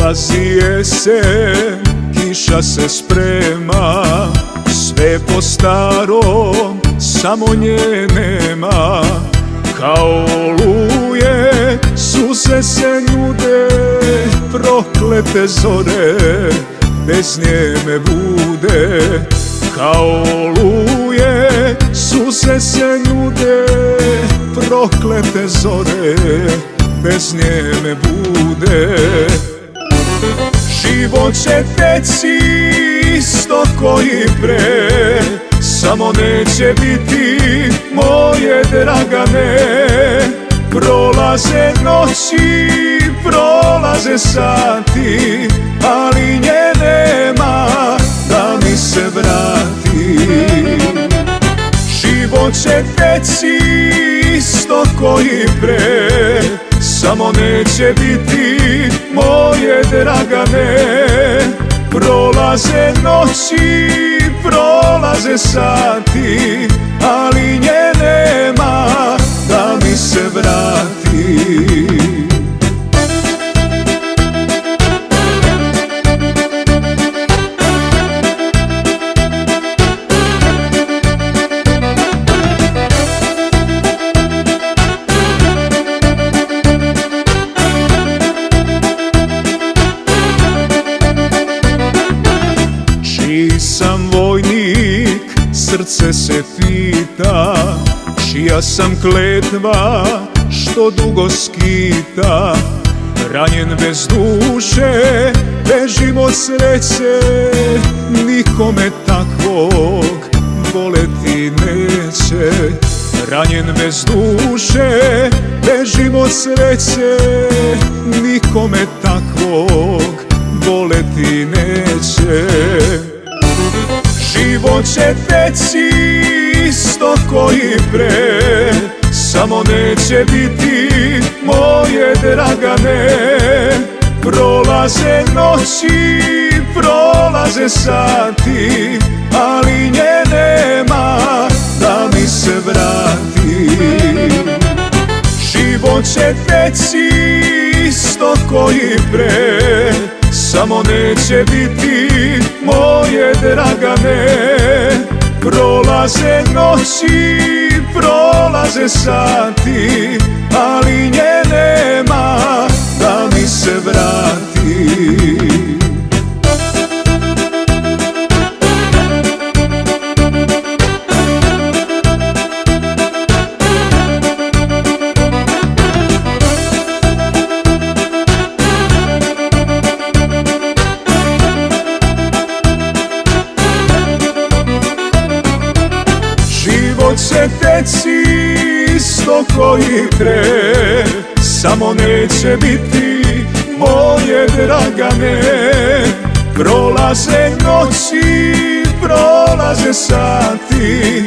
Dolazi jesen, kiša se sprema, sve po starom, samo nje nema. Kao oluje suze se nude, proklete zore bez nje me bude. Kao oluje suze se nude, proklete zore bez nje me bude. Život će teći isto ko i pre, samo neće biti moje Dragane. Prolaze noći, prolaze sati, ali nje nema da mi se vrati. Život će teći isto ko i pre, samo neće biti moje Dragane. Prolaze noći, prolaze sati, ali nje nema da mi se vrati. Čiji sam vojnik, srce se pita, čija sam kletva, što dugo skita. Ranjen bez duše, bežim od sreće, nikome takvog voleti neće. Ranjen bez duše, bežim od sreće, nikome takvog voleti neće. Život će teći isto ko i pre, samo neće biti moje Dragane. Prolaze noći, prolaze sati, ali nje nema da mi se vrati. Život će teći isto ko i pre, samo neće biti moje Dragane. Prolaze noći, prolaze sati, ali nje nema da mi se vrati. Život će teći isto ko i pre, samo neće biti moje Dragane. Prolaze noći, prolaze sati,